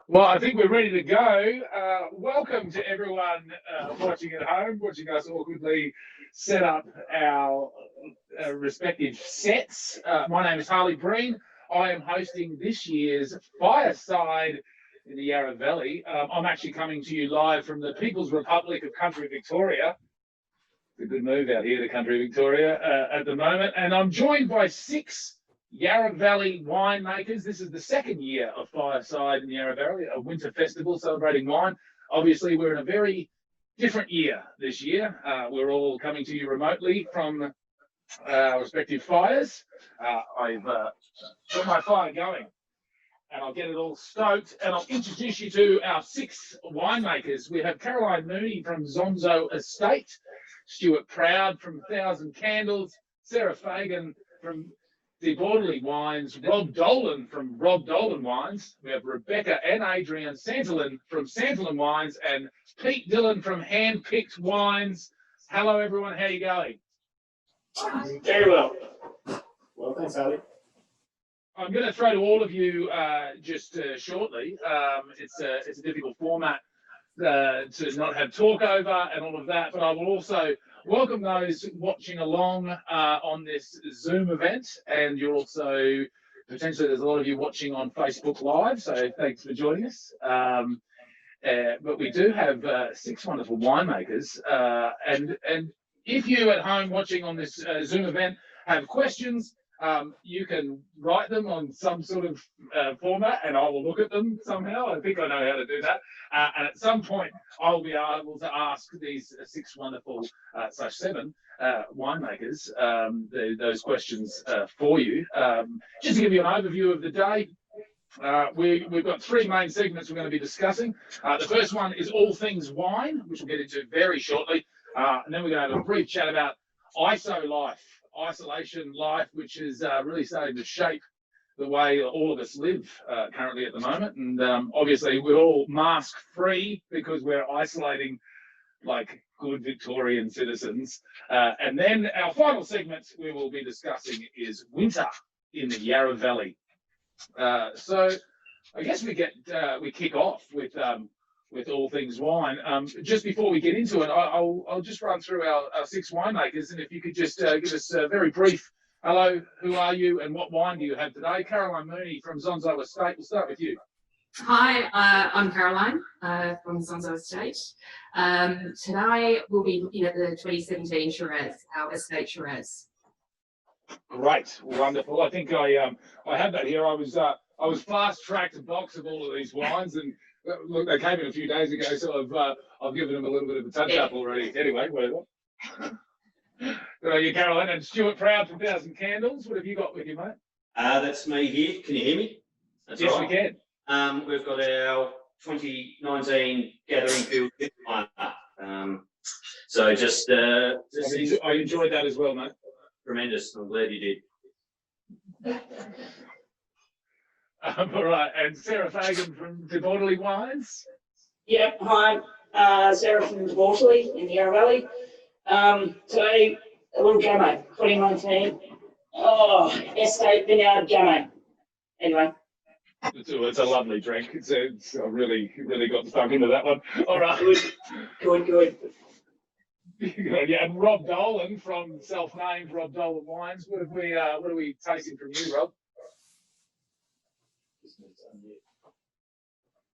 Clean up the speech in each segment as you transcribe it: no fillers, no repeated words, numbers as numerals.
Well, I think we're ready to go. Welcome to everyone watching at home, watching us awkwardly set up our respective sets. My name is Harley Breen. I am hosting this year's Fireside in the Yarra Valley. I'm actually coming to you live from the People's Republic of Country Victoria. It's a good move out here to Country Victoria at the moment. And I'm joined by 6 Yarra Valley winemakers. This is the second year of Fireside in the Yarra Valley, a winter festival celebrating wine. Obviously, we're in a very different year this year. We're all coming to you remotely from our respective fires. I've got my fire going, and I'll get it all stoked, and I'll introduce you to our 6 winemakers. We have Caroline Mooney from Zonzo Estate, Stuart Proud from 1,000 Candles, Sarah Fagan from Borderly Wines, Rob Dolan from Rob Dolan Wines. We have Rebecca and Adrian Santolin from Santolin Wines, and Pete Dillon from Handpicked Wines. Hello, everyone. How are you going? Very well. Well, thanks, Ali. I'm going to throw to all of you just shortly. It's a difficult format to not have talk over and all of that, but I will also welcome those watching along on this Zoom event, and you're also potentially there's a lot of you watching on Facebook Live, so thanks for joining us. But we do have 6 wonderful winemakers, and if you at home watching on this Zoom event have questions, you can write them on some sort of format, and I will look at them somehow. I think I know how to do that. And at some point, I'll be able to ask these 6 wonderful, 7 winemakers those questions for you. Just to give you an overview of the day, we've got 3 main segments we're going to be discussing. The first one is all things wine, which we'll get into very shortly. And then we're going to have a brief chat about isolation life, which is really starting to shape the way all of us live currently at the moment. And obviously we're all mask free because we're isolating like good Victorian citizens. And then our final segment we will be discussing is winter in the Yarra Valley. So I guess we kick off with all things wine. Just before we get into it, I'll just run through our 6 winemakers, and if you could just give us a very brief hello, who are you and what wine do you have today? Caroline Mooney from Zonzo Estate, we'll start with you. Hi, I'm Caroline from Zonzo Estate. Today we'll be looking at the 2017 Shiraz, our estate Shiraz. Great, wonderful. I think I have that here. I was fast-tracked a box of all of these wines, and look, they came in a few days ago, so I've given them a little bit of a touch-up already. Anyway, whatever. Good on you, Caroline. And Stuart Proud from 1,000 Candles. What have you got with you, mate? That's me here. Can you hear me? That's yes, right. We can. We've got our 2019 Gathering Field lineup. So just I enjoyed that as well, mate. Tremendous. I'm glad you did. All right. And Sarah Fagan from Borderly Wines. Yep, hi, Sarah from Borderly in the Yarra Valley. Today, a little Gamay, 2019. Oh, Estate Vineyard Gamay. Anyway. It's a lovely drink. I really got stuck into that one. All right. Good. Yeah, and Rob Dolan from self-named Rob Dolan Wines. What are we tasting from you, Rob?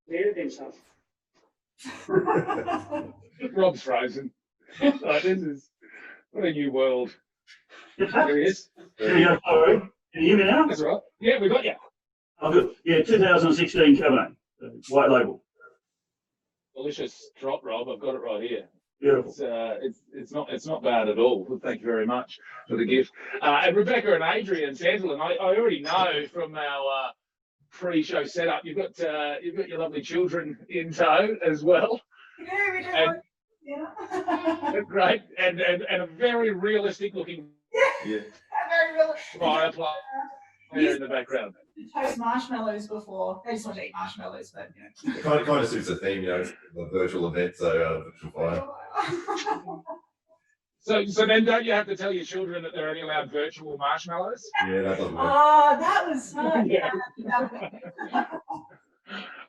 Muted himself. Rob's frozen. Like, this is what a new world. There he is. Sorry, can you hear me now? That's right. Yeah, we got you. Oh, good. Yeah, 2016 Cabernet, white label. Delicious drop, Rob. I've got it right here. Beautiful. It's not bad at all. Well, thank you very much for the gift. And Rebecca and Adrian Santolin, I already know from our pre-show setup, you've got your lovely children in tow as well. Yeah, we do. And, yeah. Great, and a very realistic looking Very real. fireplace there in the background. Toast marshmallows before. I just want to eat marshmallows, but you know. It kind of suits the theme, the virtual event, so virtual fire. So then don't you have to tell your children that they're only allowed virtual marshmallows? Yeah, that doesn't work. Oh, that was fun. Yeah.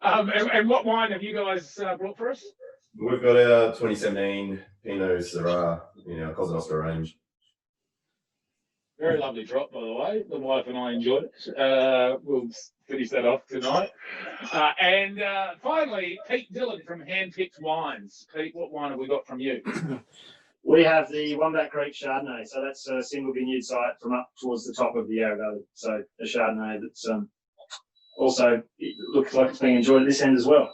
And what wine have you guys brought for us? We've got our 2017 Pinot Syrah in our Cosa Nostra range. Very lovely drop, by the way. The wife and I enjoyed it. We'll finish that off tonight. And finally, Pete Dillon from Handpicked Wines. Pete, what wine have we got from you? We have the Wombat Creek Chardonnay. So that's a single vineyard site from up towards the top of the Yarra Valley. So a Chardonnay that's also, it looks like it's being enjoyed at this end as well.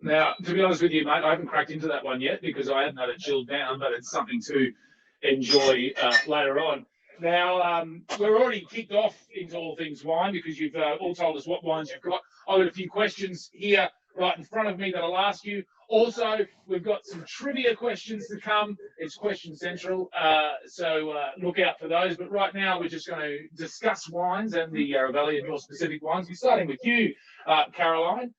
Now, to be honest with you, mate, I haven't cracked into that one yet because I haven't had it chilled down, but it's something to enjoy later on. Now, we're already kicked off into all things wine because you've all told us what wines you've got. I've got a few questions here right in front of me that I'll ask you. Also, we've got some trivia questions to come. It's Question Central, so look out for those. But right now, we're just going to discuss wines and the Yarra Valley and your specific wines. We're starting with you, Caroline.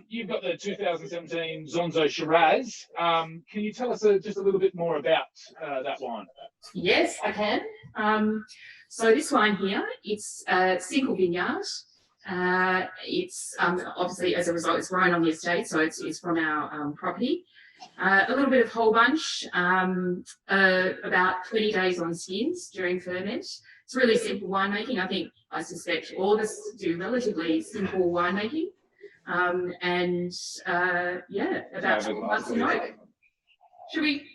You've got the 2017 Zonzo Shiraz. Can you tell us just a little bit more about that wine? Yes, I can. So this wine here, it's a single vineyard. It's obviously, as a result, it's grown on the estate, so it's from our property. A little bit of whole bunch, about 20 days on skins during ferment. It's really simple winemaking. I suspect all of us do relatively simple winemaking. Yeah, about 12 months in oak. Should we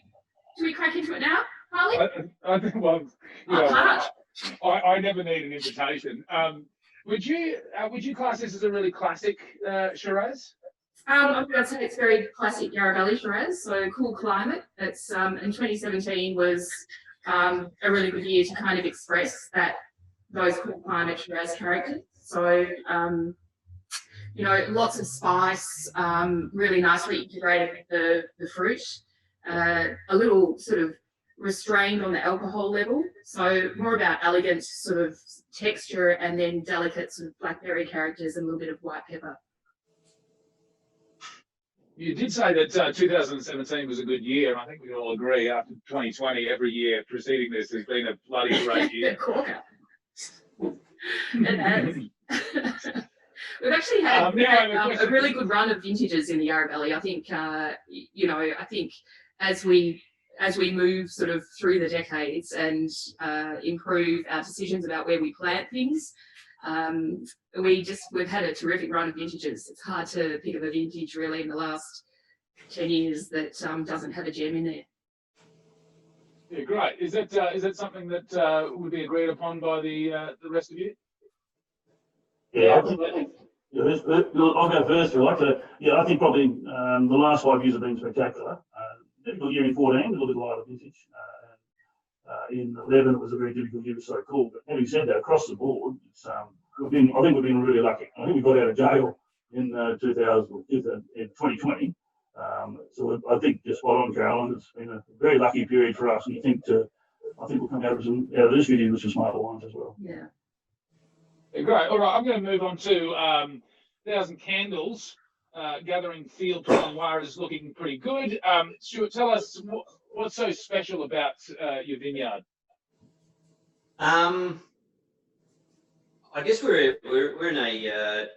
crack into it now, Harley? I think, well, you know, I never need an invitation. Would you class this as a really classic Shiraz? I'd say it's very classic Yarra Valley Shiraz, so cool climate. It's in 2017 was a really good year to kind of express those cool climate Shiraz characters. So you know, lots of spice, really nicely integrated with the fruit, a little sort of restrained on the alcohol level. So more about elegant sort of texture and then delicate sort of blackberry characters and a little bit of white pepper. You did say that 2017 was a good year, and I think we all agree after 2020, every year preceding this has been a bloody great year. Corker. It has. We've actually had a really good run of vintages in the Yarra Valley. I think, you know, as we move sort of through the decades and improve our decisions about where we plant things, we've had a terrific run of vintages. It's hard to pick of a vintage really in the last 10 years that doesn't have a gem in there. Yeah, great. Is that something that would be agreed upon by the rest of you? Yeah, absolutely. Yeah, I'll go first. I think probably the last 5 years have been spectacular. Difficult year in 14, a little bit lighter vintage. In 11, it was a very difficult year, it was so cool. But having said that, across the board, I think we've been really lucky. I think we got out of jail in 2020. So I think just spot on, Caroline. It's been a very lucky period for us. And I think we'll come out of this video with some smarter wines as well. Yeah. Great. All right, I'm going to move on to 1,000 Candles. Gathering field terroir is looking pretty good. Stuart, tell us what's so special about your vineyard. I guess we're in a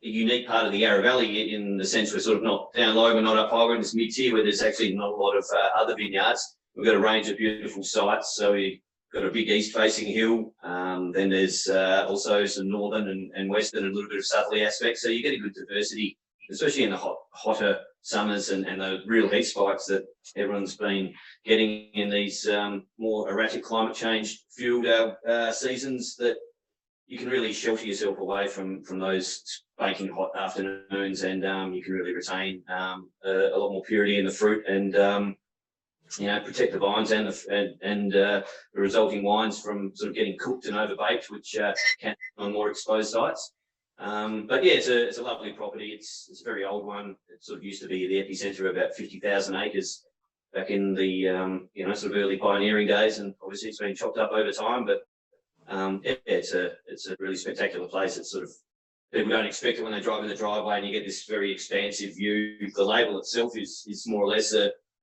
unique part of the Yarra Valley in the sense we're sort of not down low, we're not up high, we're in this mid-tier where there's actually not a lot of other vineyards. We've got a range of beautiful sites, so we've got a big east-facing hill. Then there's also some northern and western and a little bit of southerly aspects. So you get a good diversity, especially in the hotter summers and the real heat spikes that everyone's been getting in these more erratic climate change fueled seasons, that you can really shelter yourself away from those baking hot afternoons, and you can really retain a lot more purity in the fruit and you know, protect the vines and the resulting wines from sort of getting cooked and overbaked, which can on more exposed sites. But yeah, it's a lovely property. It's a very old one. It sort of used to be the epicenter of about 50,000 acres back in the you know, sort of early pioneering days, and obviously it's been chopped up over time. But yeah, it's a really spectacular place. It's sort of, people don't expect it when they drive in the driveway, and you get this very expansive view. The label itself is more or less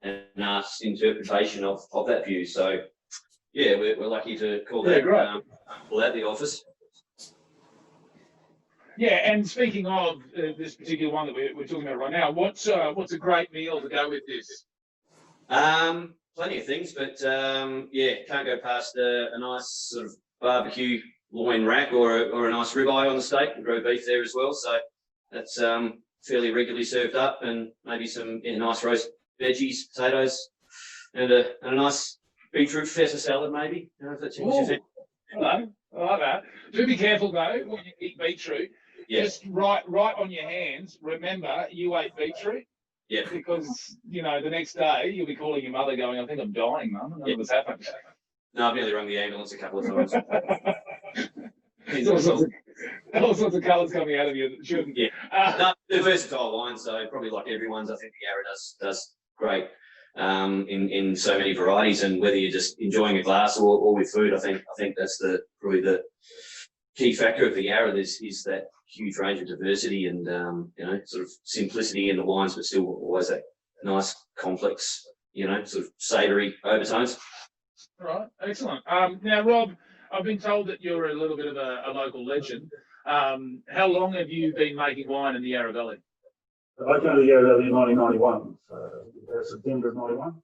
an artist's interpretation of that view. So yeah, we're lucky to call that pull out the office. Yeah, and speaking of this particular one that we're talking about right now, what's a great meal to go with this? Plenty of things, but yeah, can't go past a nice sort of barbecue loin rack or a nice ribeye on the steak and grilled beef there as well. So that's fairly regularly served up, and maybe some nice roast veggies, potatoes, and a nice beetroot feta salad maybe. I don't know if that's what you think. Hello, I like that. Do be careful though when you eat beetroot. Yeah. Just write on your hands. Remember, you ate beetroot. Yeah. Because the next day you'll be calling your mother, going, "I think I'm dying, Mum. I don't know what's happened." No, I've nearly rung the ambulance a couple of times. There's all sorts of colours coming out of you that shouldn't. Yeah. No, they're versatile wines, so probably like everyone's. I think the Yarra does great in so many varieties, and whether you're just enjoying a glass or with food, I think that's probably the key factor of the Yarra is that huge range of diversity and sort of simplicity in the wines, but still always that nice complex sort of savoury overtones. All right, excellent. Now, Rob, I've been told that you're a little bit of a local legend. How long have you been making wine in the Yarra Valley? I came to the Yarra Valley in 1991, so September of 91.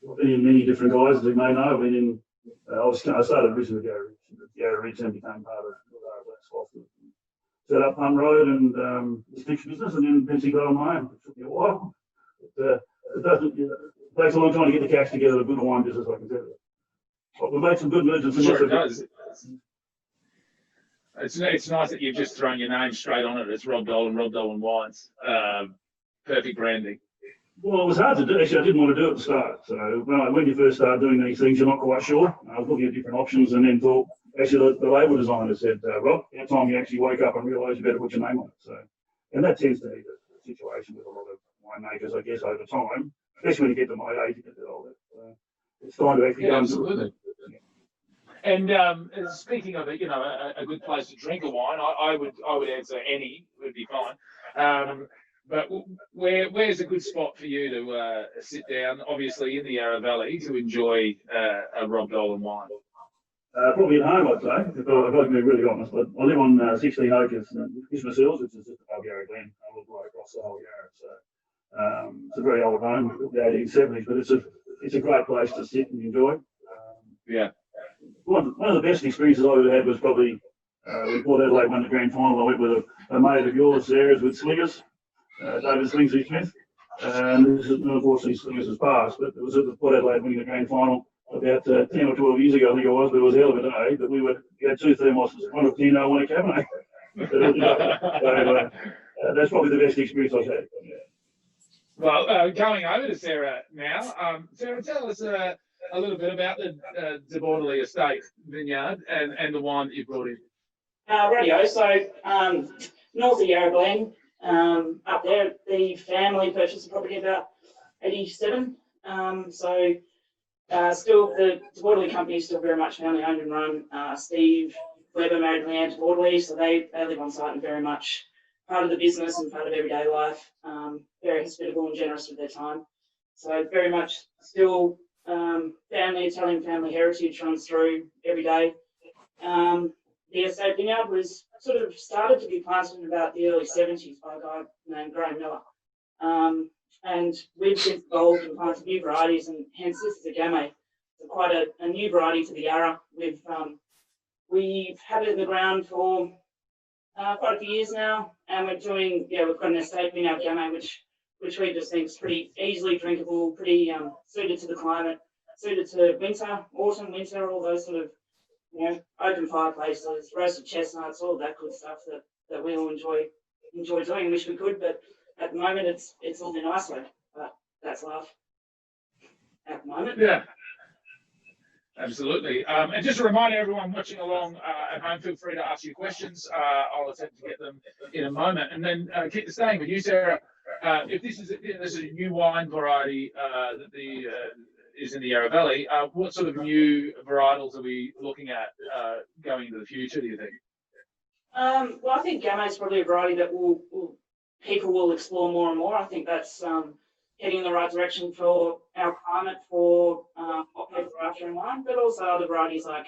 I've been in many different guises, as you may know. I've been in, I started originally with Yarra Ridge, but Yarra Ridge then became part of the set up Plum Road and the sticks business, and then eventually got on my own. It took me a while. It takes a long time to get the cash together to build a wine business, I can tell you. But we've made some good merchants. Sure, it does. It's nice that you've just thrown your name straight on it. It's Rob Dolan Wines. Perfect branding. Well, it was hard to do. Actually, I didn't want to do it at the start. So when you first start doing these things, you're not quite sure. I was looking at different options and then thought, actually, the label designer said, Rob, that time you actually wake up and realise you better put your name on it. So, and that tends to be the situation with a lot of winemakers, I guess, over time, especially when you get to my age, you get a bit older. It's time to actually go and do it. And speaking of it, a good place to drink a wine, I would answer any would be fine. But where's a good spot for you to sit down? Obviously in the Yarra Valley to enjoy a Rob Dolan wine. Probably at home, I'd say. If I can be really honest, but I live on 16 acres in Christmas Hills, which is just above Yarra Glen. I live right across the whole Yarra, so it's a very old home, built in the 1870s, but it's a great place to sit and enjoy. Yeah. One of the best experiences I ever had was probably we Port Adelaide won the grand final. I went with a mate of yours, Sarah's, with Slingers, David Slingsy Smith. And this is, unfortunately, Slingers has passed, but it was at the Port Adelaide winning the grand final about 10 or 12 years ago, I think it was, but it was a hell of a day. But we had two thermoses, one of Pinot, one of Cabernet. So that's probably the best experience I've had. Yeah. Well, going over to Sarah now. Sarah, tell us a little bit about the De Bordeley Estate vineyard and the wine that you brought in. Radio. So north of Yarra Glen, up there, the family purchased the property about 87. Still the De Bordeley company is still very much family owned and run. Steve Weber married Leanne De Bordeley, so they live on site and very much part of the business and part of everyday life. Very hospitable and generous with their time. So very much still family, Italian family heritage runs through every day. The estate vineyard was sort of started to be planted in about the early 70s by a guy named Graham Miller. And we've since evolved and planted new varieties, and hence this is a Gamay. It's quite a new variety to the Yarra. We've had it in the ground for quite a few years now, and we've got an estate vineyard Gamay, which we just think is pretty easily drinkable, pretty suited to the climate, suited to winter, autumn, winter, all those sort of open fireplaces, roasted chestnuts, all that good stuff that we all enjoy doing. Wish we could, but at the moment it's all in Iceland. But that's life at the moment. Yeah, absolutely. And just a reminder, everyone watching along at home, feel free to ask your questions. I'll attempt to get them in a moment. And then keep staying with you, Sarah. If this is a new wine variety that is in the Yarra Valley, what sort of new varietals are we looking at going into the future, do you think? Well, I think Gamay is probably a variety that people will explore more and more. I think that's heading in the right direction for our climate, for what people are after in wine, but also other varieties like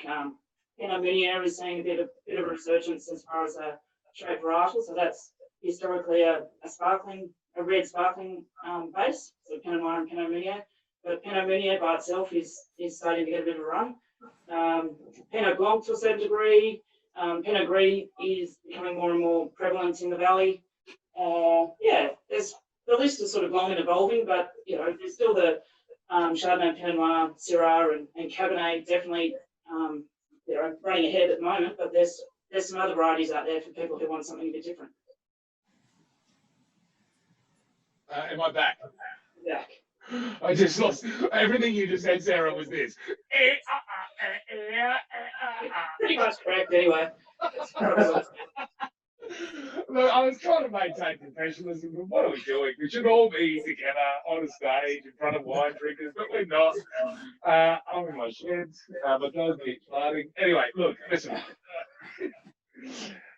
Pinot Meunier is seeing a bit of a resurgence as far as a straight varietal. So that's historically a red sparkling base, so Pinot Noir and Pinot Meunier. But Pinot Meunier by itself is starting to get a bit of a run. Pinot Blanc to a certain degree. Pinot Gris is becoming more and more prevalent in the valley. The list is sort of long and evolving, but there's still the Chardonnay, Pinot Noir, Syrah, and Cabernet definitely running ahead at the moment. But there's some other varieties out there for people who want something a bit different. Am I back? Yeah. I just lost everything you just said, Sarah, was this. Pretty much correct anyway. Look, I was trying to maintain professionalism, but what are we doing? We should all be together on a stage in front of wine drinkers, but we're not. I'm in my sheds. My dog keeps farting. Anyway, look, listen.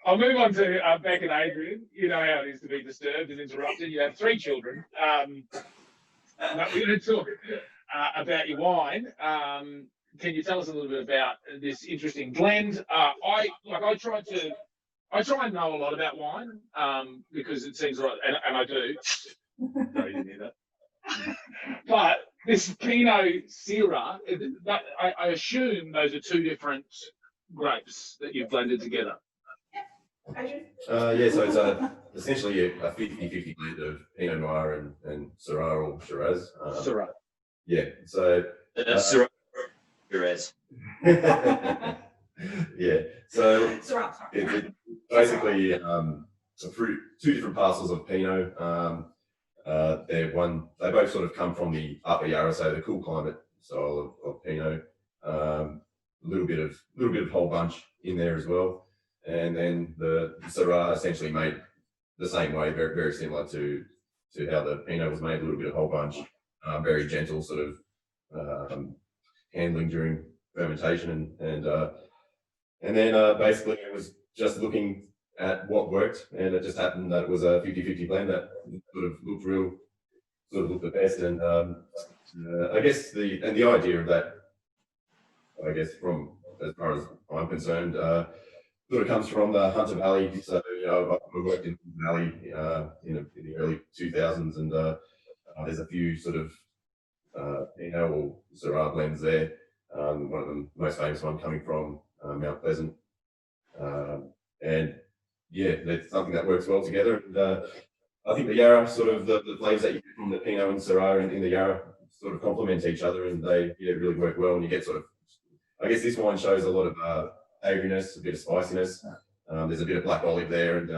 I'll move on to Beck and Adrian. You know how it is to be disturbed and interrupted. You have 3 children. But we're going to talk about your wine. Can you tell us a little bit about this interesting blend? I try and know a lot about wine because it seems right, and I do. No, you didn't hear that. But this Pinot Syrah, I assume those are 2 different grapes that you've blended together. So it's essentially a 50-50 blend of Pinot Noir and Syrah or Shiraz. Syrah. Yeah, so... Syrah. Shiraz. Yeah, so it's basically 2 different parcels of Pinot. They both sort of come from the upper Yarra, so the cool climate style of Pinot. A little bit of whole bunch in there as well. And then the Syrah essentially made the same way, very, very similar to how the Pinot was made, a little bit of whole bunch, very gentle sort of handling during fermentation. And then basically it was just looking at what worked, and it just happened that it was a 50-50 blend that sort of looked the best. And I guess the idea of that, I guess from as far as I'm concerned, sort of comes from the Hunter Valley. So I worked in the Valley in the early 2000s, and there's a few sort of Pinot or Syrah blends there. One of the most famous one coming from Mount Pleasant, and yeah, that's something that works well together. And I think the Yarra, sort of the flavours that you get from the Pinot and Syrah in the Yarra sort of complement each other, and they really work well. And you get sort of, I guess this wine shows a lot of savouriness, a bit of spiciness. There's a bit of black olive there, and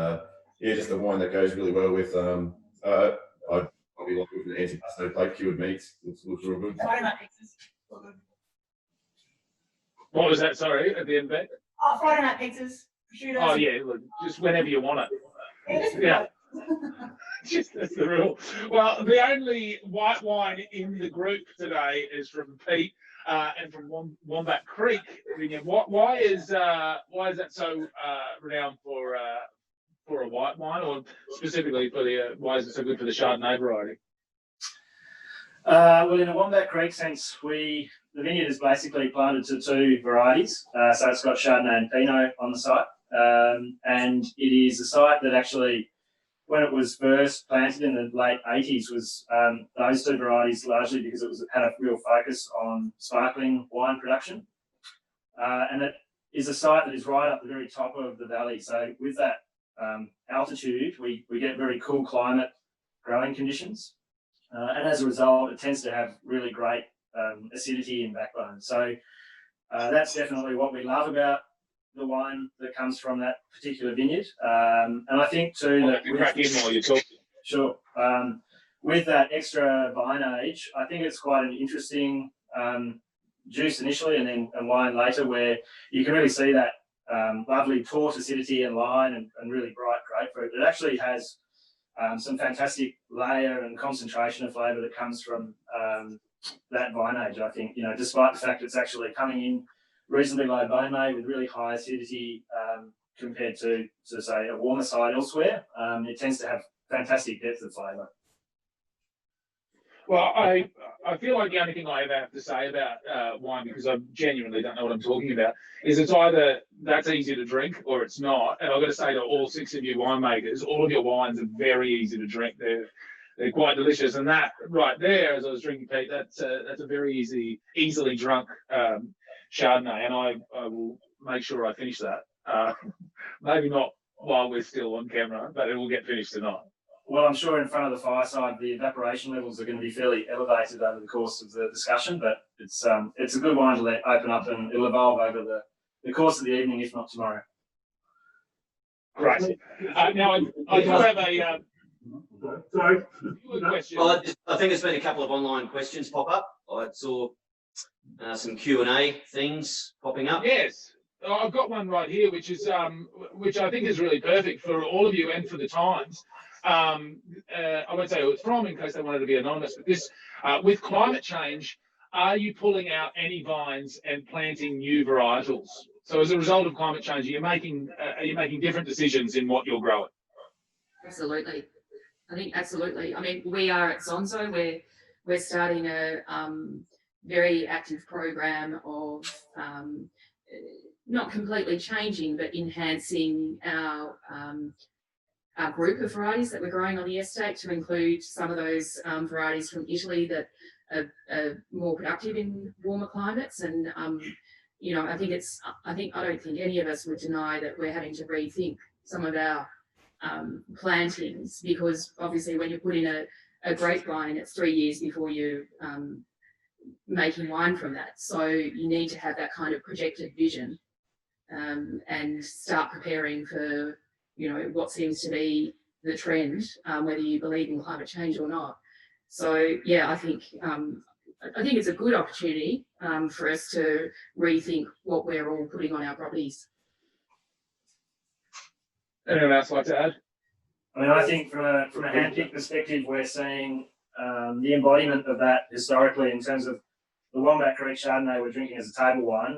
just a wine that goes really well with. I'd probably like with an antipasto plate, cured meats. Looks real good. What was that? Sorry, at the end, Beck? Friday night pizzas. Prosciutto. Oh yeah, look, just whenever you want it. Yeah. Just that's the rule. Well, the only white wine in the group today is from Pete and from Wombat Creek. Why is that so renowned for a white wine, or specifically for why is it so good for the Chardonnay variety? Well, in a Wombat Creek sense, the vineyard is basically planted to 2 varieties. So it's got Chardonnay and Pinot on the site. And it is a site that actually, when it was first planted in the late 80s, was those 2 varieties largely because it had a real focus on sparkling wine production. And it is a site that is right up the very top of the valley. So with that altitude, we get very cool climate growing conditions. And as a result, it tends to have really great acidity and backbone. So that's definitely what we love about the wine that comes from that particular vineyard. And I think too that crack in while you're talking. Sure. With that extra vine age, I think it's quite an interesting juice initially and wine later, where you can really see that lovely taut acidity and line and really bright grapefruit. It actually has some fantastic layer and concentration of flavour that comes from that vine age. I think, despite the fact it's actually coming in reasonably low bone may with really high acidity compared to say a warmer side elsewhere, it tends to have fantastic depth of flavour. Well, I feel like the only thing I ever have to say about wine, because I genuinely don't know what I'm talking about, is it's either that's easy to drink or it's not. And I've got to say to all 6 of you winemakers, all of your wines are very easy to drink. They're quite delicious. And that right there, as I was drinking, Pete, that's a very easily drunk Chardonnay. And I will make sure I finish that. Maybe not while we're still on camera, but it will get finished tonight. Well, I'm sure in front of the fireside, the evaporation levels are going to be fairly elevated over the course of the discussion, but it's a good wine to let open up, and it'll evolve over the course of the evening, if not tomorrow. Great. Now, I do have a Sorry. question. Well, I think there's been a couple of online questions pop up. I saw some Q&A things popping up. Yes. I've got one right here, which which I think is really perfect for all of you and for the Times. I won't say who it's from in case they wanted to be anonymous, but this, with climate change, are you pulling out any vines and planting new varietals? So as a result of climate change, are you making different decisions in what you're growing? Absolutely. I think absolutely. I mean, we are at Zonzo, we're starting a very active program of not completely changing, but enhancing our group of varieties that we're growing on the estate to include some of those varieties from Italy that are more productive in warmer climates. And you know, I don't think any of us would deny that we're having to rethink some of our plantings, because obviously when you put in a grapevine, it's 3 years before you making wine from that. So you need to have that kind of projected vision and start preparing for, you know, what seems to be the trend, whether you believe in climate change or not. So yeah, I think it's a good opportunity for us to rethink what we're all putting on our properties. Anyone else like to add? I mean, I think from a handpick perspective, we're seeing the embodiment of that historically in terms of the Wombat Creek Chardonnay we're drinking as a table wine.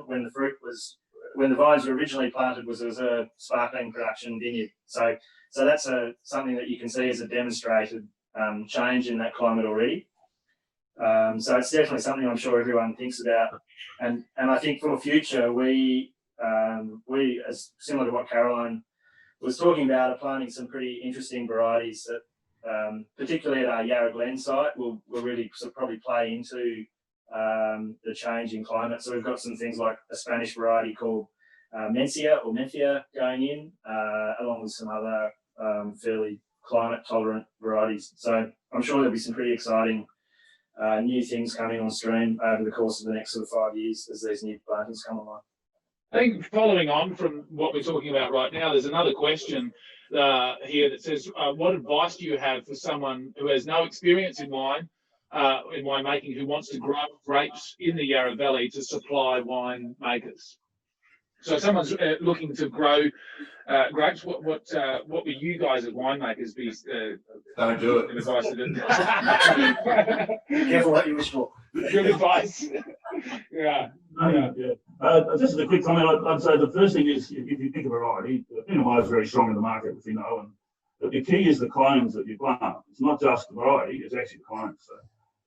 When the vines were originally planted, was as a sparkling production vineyard. So that's something that you can see as a demonstrated change in that climate already. So it's definitely something I'm sure everyone thinks about. And I think for the future, we as similar to what Caroline was talking about, are planting some pretty interesting varieties that, particularly at our Yarra Glen site, will really sort of probably play into the change in climate. So we've got some things like a Spanish variety called Mencia going in, along with some other fairly climate tolerant varieties. So I'm sure there'll be some pretty exciting new things coming on stream over the course of the next sort of 5 years as these new plantings come online. I think following on from what we're talking about right now, there's another question here that says, what advice do you have for someone who has no experience in winemaking, who wants to grow grapes in the Yarra Valley to supply winemakers? So if someone's looking to grow grapes, what would you guys as winemakers be Don't do it. advice to do? Careful what you wish for. Good advice. Yeah. Just as a quick comment, I'd say the first thing is, if you pick a variety, Pinot Noir is very strong in the market, as you know, but the key is the clones that you plant. It's not just the variety, it's actually the clones. So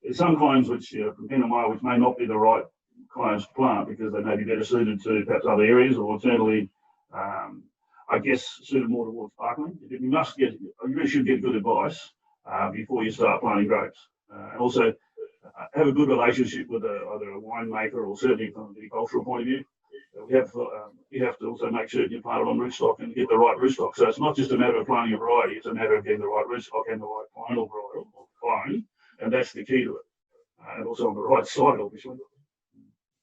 there's some clones which from Pinot Noir which may not be the right clones to plant because they may be better suited to perhaps other areas, or alternatively, I guess, suited more towards sparkling. You really should get good advice before you start planting grapes. And also, have a good relationship with either a winemaker or certainly from a viticultural point of view. You have to also make sure you plant it on rootstock and get the right rootstock. So it's not just a matter of planting a variety, it's a matter of getting the right rootstock and the right clonal variety or clone, and that's the key to it. And also on the right side, obviously.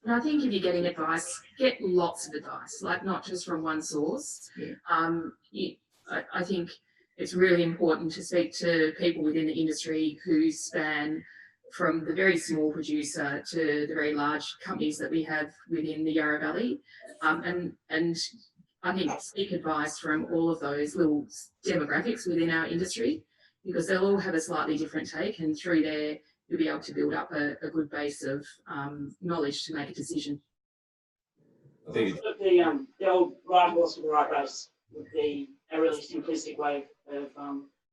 And I think if you're getting advice, get lots of advice, like not just from one source. Yeah. I think it's really important to speak to people within the industry who span from the very small producer to the very large companies that we have within the Yarra Valley. And I think seek advice from all of those little demographics within our industry, because they'll all have a slightly different take, and through there, you'll be able to build up a good base of knowledge to make a decision. I think The old right horse with the right race would be a really simplistic way of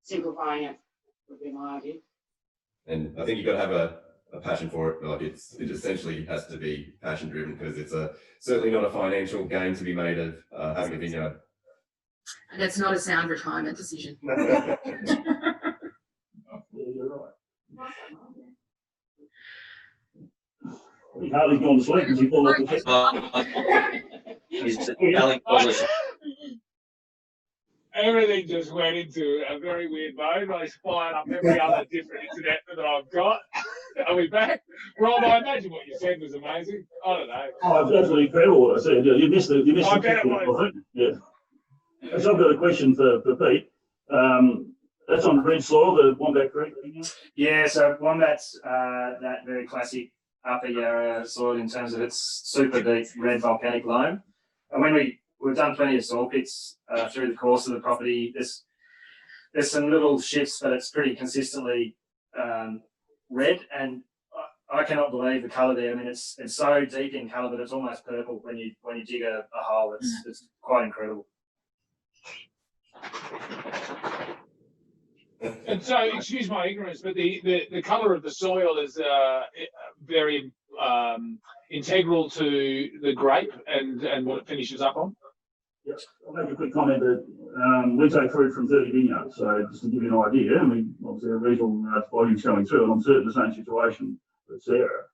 simplifying it, would be my idea. And I think you've got to have a passion for it. Like it essentially has to be passion driven, because it's certainly not a financial gain to be made of having a vineyard. And it's not a sound retirement decision. Yeah, you're right. I think Harley's gone to sleep because he pulled up the He's Valley Publishing. Everything just went into a very weird mode. I fired up every other different internet that I've got. Are we back? Rob, I imagine what you said was amazing. I don't know. Oh, it's absolutely incredible what I said. Yeah, you missed the I bet it was. Yeah. So I've got a question for Pete. That's on red soil, the Wombat Creek. Yeah, so Wombat's that very classic upper Yarra soil in terms of its super deep red volcanic loam. And when we've done plenty of soil pits through the course of the property, there's some little shifts, but it's pretty consistently red. And I cannot believe the colour there. I mean, it's so deep in colour that it's almost purple when you dig a hole. It's quite incredible. And so, excuse my ignorance, but the colour of the soil is very integral to the grape and what it finishes up on. Yes, I'll make a quick comment that we take fruit from 30 vineyards, so just to give you an idea, I mean, obviously a reasonable volume coming through, and I'm certain the same situation with Sarah.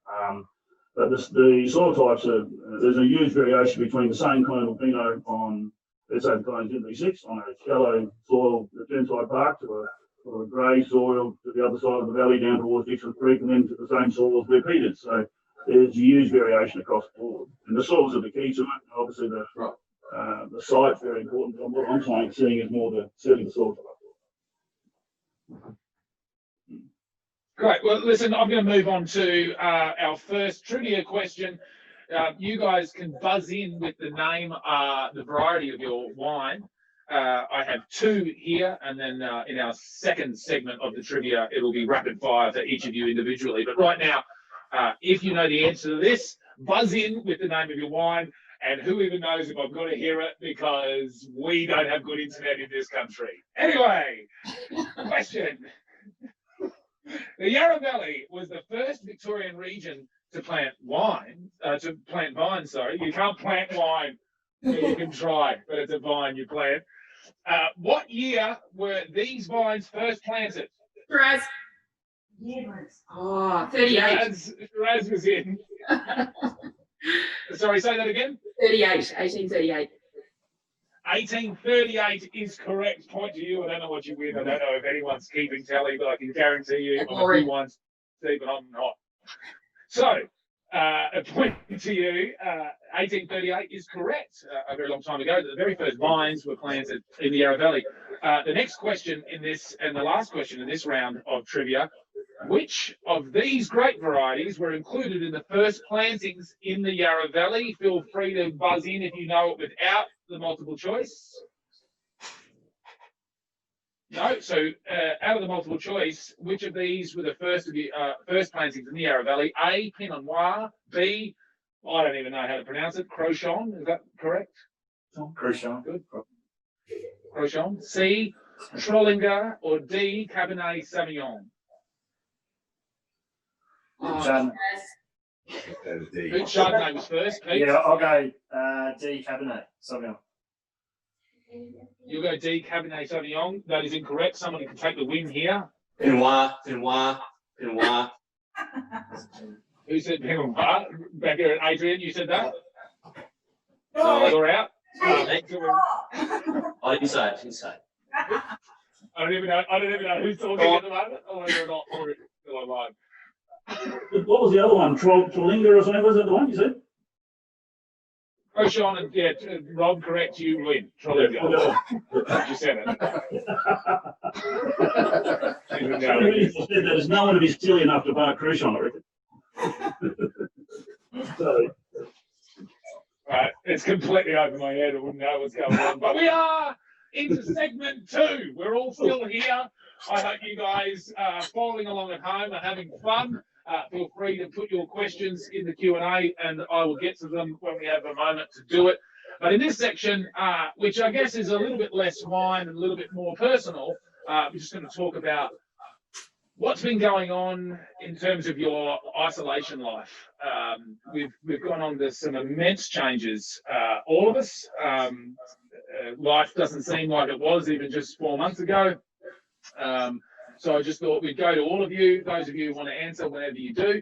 But the soil types there's a huge variation between the same clonal Pinot on, let's say, the Clone V6 on a shallow soil at Turnside Park to a grey soil to the other side of the valley down towards Dixon Creek, and then to the same soils repeated. So there's huge variation across the board, and the soils are the key to it. Obviously, the site's very important. But what I'm seeing is more certainly the soil type. Great. Well, listen, I'm going to move on to our first trivia question. You guys can buzz in with the name, the variety of your wine. I have two here, and then in our second segment of the trivia, it'll be rapid fire for each of you individually. But right now, if you know the answer to this, buzz in with the name of your wine, and who even knows if I'm going to hear it, because we don't have good internet in this country. Anyway, question. The Yarra Valley was the first Victorian region to plant vines. You can't plant wine. You can try, but it's a vine you plant. What year were these vines first planted? Shiraz. Oh, 38. Shiraz was in. Sorry, say that again? 1838. 1838 is correct. Point to you. I don't know what you win. I don't know if anyone's keeping tally, but I can guarantee you I'm a few ones, but I'm not. So, a point to you. 1838 is correct. A very long time ago, the very first vines were planted in the Yarra Valley. The next question in this, and the last question in this round of trivia, which of these grape varieties were included in the first plantings in the Yarra Valley? Feel free to buzz in if you know it without the multiple choice. No, so out of the multiple choice, which of these were the first of the first plantings in the Yarra Valley? A, Pinot Noir. B, I don't even know how to pronounce it, Crochon. Is that correct? Crochon. Good. Crochon. C, Trollinger. Or D, Cabernet Sauvignon. Chardonnay. Chardonnay was first, Pete. Yeah, I'll go D, Cabernet Sauvignon. You'll go D, Cabernet Sauvignon. That is incorrect. Someone can take the win here. Pinot Noir. Who said Pinot Noir? Back here at Adrian, you said that? No, You're out. I didn't say it. I don't even know who's talking at the moment, or whether or not we're still online. What was the other one? Trollinger or something? Was that the one you said? Crochon and yeah, Rob, correct, you win. Trollinger. You said it. There's no one to be silly enough to buy a Crochon, I reckon. Sorry. Right, it's completely over my head. I wouldn't know what's going on. But we are into segment 2. We're all still here. I hope you guys are following along at home and having fun. Feel free to put your questions in the Q&A, and I will get to them when we have a moment to do it. But in this section, which I guess is a little bit less wine and a little bit more personal, we're just going to talk about what's been going on in terms of your isolation life? We've gone on to some immense changes, all of us. Life doesn't seem like it was even just 4 months ago. So I just thought we'd go to all of you, those of you who want to answer whenever you do.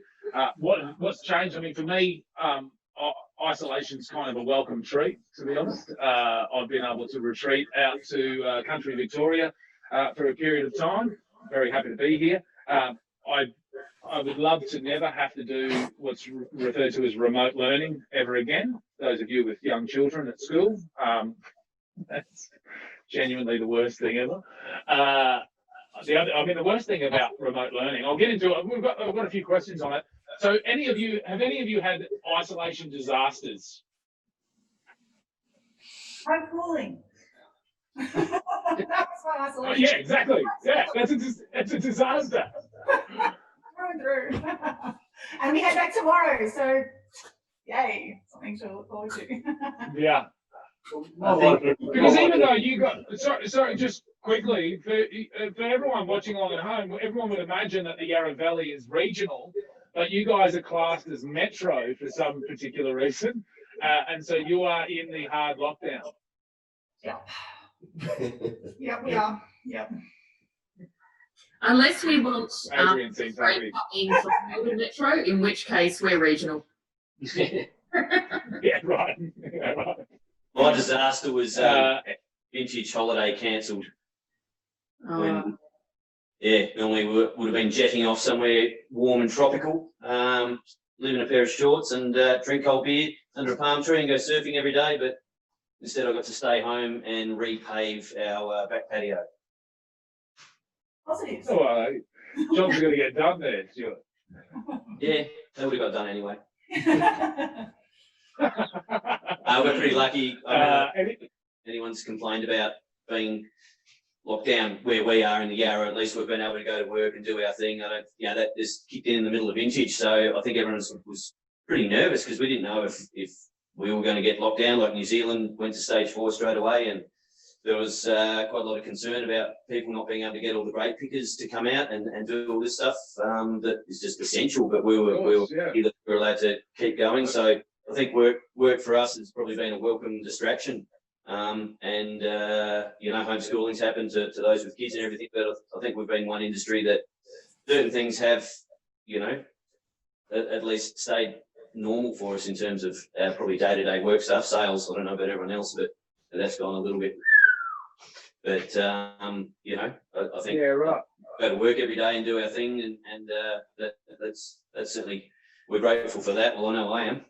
What's changed? I mean, for me, isolation's kind of a welcome treat, to be honest. I've been able to retreat out to country Victoria for a period of time. Very happy to be here. I would love to never have to do what's referred to as remote learning ever again. Those of you with young children at school, that's genuinely the worst thing ever. The worst thing about remote learning, I'll get into it. I've got a few questions on it. So have any of you had isolation disasters? Homeschooling. That's my isolation. Yeah, exactly. Yeah, it's a disaster. Through. And we head back tomorrow, so yay, something to look forward to. Yeah. I think, Because even though you got, sorry, just quickly, for everyone watching along at home, everyone would imagine that the Yarra Valley is regional, but you guys are classed as metro for some particular reason, and so you are in the hard lockdown. Yeah. Yeah, we are. Yeah. Unless we want Adrian seems happy. in from Melbourne Metro, in which case we're regional. Yeah, right. Yeah, right. My disaster was vintage holiday cancelled. When, normally we would have been jetting off somewhere warm and tropical, live in a pair of shorts and drink cold beer under a palm tree and go surfing every day, but instead I got to stay home and repave our back patio. Positives. So, jobs are going to get done there, sure. Yeah, that would have got done anyway. We're pretty lucky. Anyone's complained about being locked down where we are in the Yarra, at least we've been able to go to work and do our thing. I don't, that just kicked in the middle of vintage. So I think everyone was pretty nervous because we didn't know if we were going to get locked down. Like New Zealand went to stage 4 straight away, and there was quite a lot of concern about people not being able to get all the grape pickers to come out and do all this stuff that is just essential. But we were allowed to keep going. So I think work for us has probably been a welcome distraction. Homeschooling's happened to those with kids and everything, but I think we've been one industry that certain things have, at least stayed normal for us in terms of our probably day-to-day work stuff. Sales, I don't know about everyone else, but that's gone a little bit. But I think right. Go to work every day and do our thing, and that's certainly, we're grateful for that. Well, I know I am.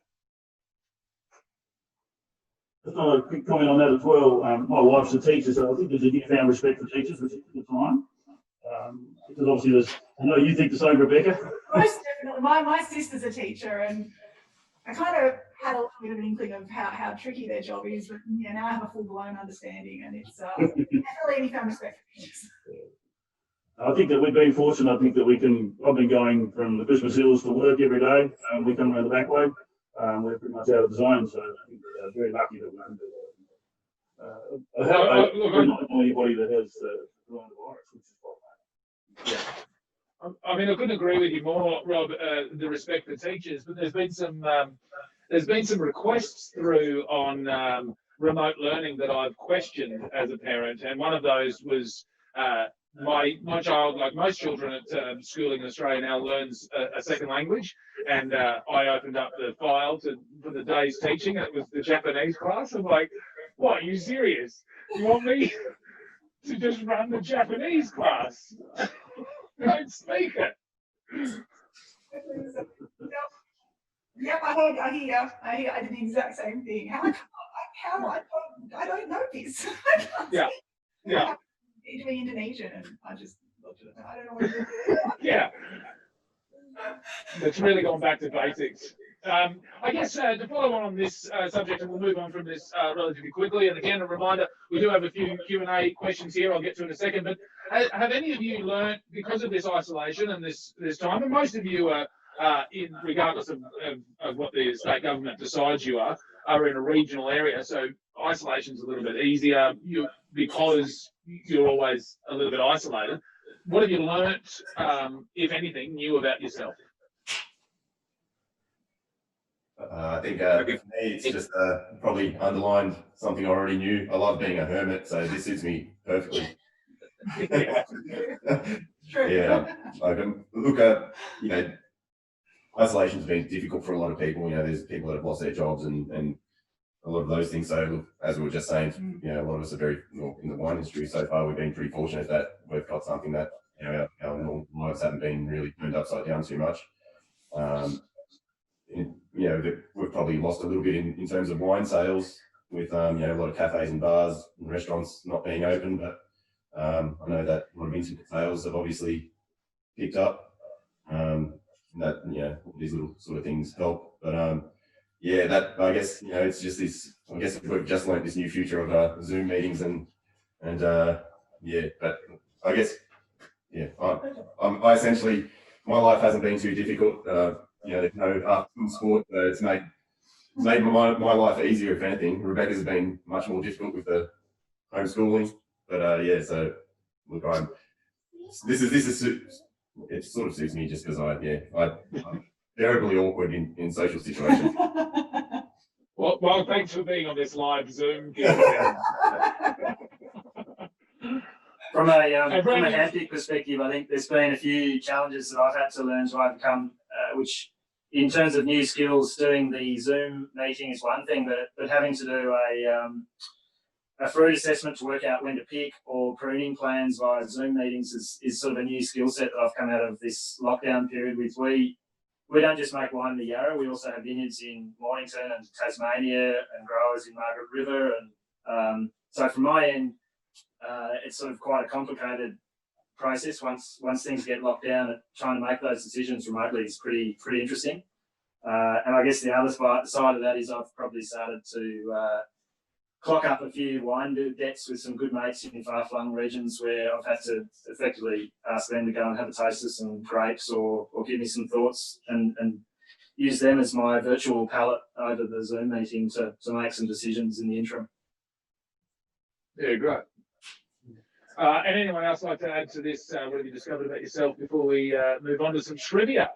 a quick comment on that as well. My wife's a teacher, so I think there's a newfound respect for teachers, which is a good time. Because obviously I know you think the same, Rebecca. Most definitely. My sister's a teacher, and I kind of had a little bit of an inkling of how tricky their job is, but now I have a full-blown understanding, and it's definitely a newfound respect for teachers. I think that we've been fortunate. I think that I've been going from the Christmas Hills to work every day. We come around the back way. We're pretty much out of the zone, so I think we're very lucky that we can do that. I don't know anybody that has the coronavirus, which is quite bad. Yeah. I mean, I couldn't agree with you more, Rob, the respect for teachers, but there's been some requests through on remote learning that I've questioned as a parent, and one of those was my child, like most children at schooling in Australia now, learns a second language, and I opened up the file for the day's teaching. It was the Japanese class. I'm like, what, are you serious? You want me to just run the Japanese class? Don't speak it. Yep, I did the exact same thing. How I don't know this. Yeah. Italy, Indonesian, and I just looked at it. I don't know what to do. Yeah. It's really gone back to basics. I guess to follow on this subject, and we'll move on from this relatively quickly. And again, a reminder, we do have a few Q&A questions here. I'll get to in a second. But have any of you learned, because of this isolation and this time, and most of you are, regardless of what the state government decides you are in a regional area, so isolation's a little bit easier because you're always a little bit isolated. what have you learnt, if anything, new about yourself? I think for me, it's just probably underlined something I already knew. I love being a hermit, so this suits me perfectly. True. Yeah, like look at isolation's been difficult for a lot of people. There's people that have lost their jobs and a lot of those things. So look, as we were just saying, a lot of us are very in the wine industry so far. We've been pretty fortunate that we've got something that our normal lives haven't been really turned upside down too much. We've probably lost a little bit in terms of wine sales with a lot of cafes and bars and restaurants not being open, but I know that a lot of internet sales have obviously picked up. That these little sort of things help, but that I guess it's just this. I guess we've just learned this new future of Zoom meetings and but I guess I essentially my life hasn't been too difficult. There's no after-school sport. It's made my life easier, if anything. Rebecca's has been much more difficult with the homeschooling. But so look, this is it sort of suits me just because I'm terribly awkward in social situations. Well, thanks for being on this live Zoom. From a handpick perspective, I think there's been a few challenges that I've had to learn to overcome, which in terms of new skills, doing the Zoom meeting is one thing, but having to do a fruit assessment to work out when to pick or pruning plans via Zoom meetings is sort of a new skill set that I've come out of this lockdown period with. We don't just make wine in the Yarra, we also have vineyards in Mornington and Tasmania and growers in Margaret River. And so from my end, it's sort of quite a complicated process once things get locked down. Trying to make those decisions remotely is pretty interesting. And I guess the other side of that is I've probably started to clock up a few wine debts with some good mates in far-flung regions where I've had to effectively ask them to go and have a taste of some grapes or give me some thoughts and use them as my virtual palate over the Zoom meeting to make some decisions in the interim. Yeah, great. And anyone else like to add to this? What have you discovered about yourself before we move on to some trivia?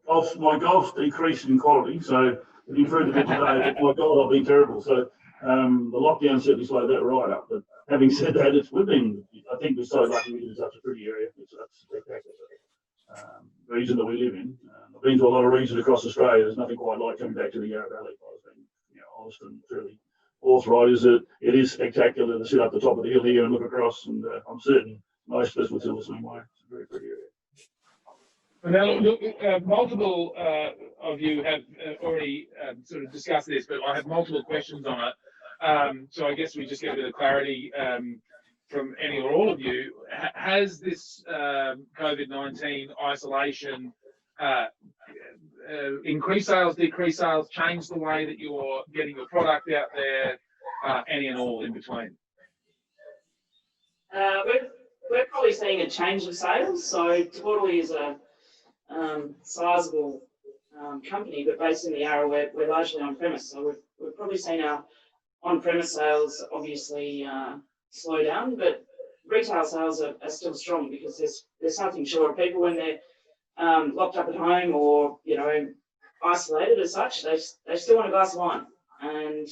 My golf's decreased in quality, so it improved a bit today, but my God, I've been terrible. So the lockdown certainly slowed that right up. But having said that, I think we're so lucky we live in such a pretty area. It's such a spectacular region that we live in. I've been to a lot of regions across Australia. There's nothing quite like coming back to the Yarra Valley. I was being honest and truly forthright. It is spectacular to sit up the top of the hill here and look across, and I'm certain most of us would feel the same way. It's a very pretty area. Now, look, multiple of you have already sort of discussed this, but I have multiple questions on it. So I guess we just get a bit of clarity from any or all of you. Has this COVID-19 isolation increased sales, decreased sales, changed the way that you're getting your product out there, any and all in between? We're probably seeing a change of sales. So Totally is a sizable company, but based in the Yarra, we're largely on premise. So we've probably seen our on premise sales obviously slow down, but retail sales are still strong because there's something short of people when they're locked up at home or isolated as such. They still want a glass of wine, and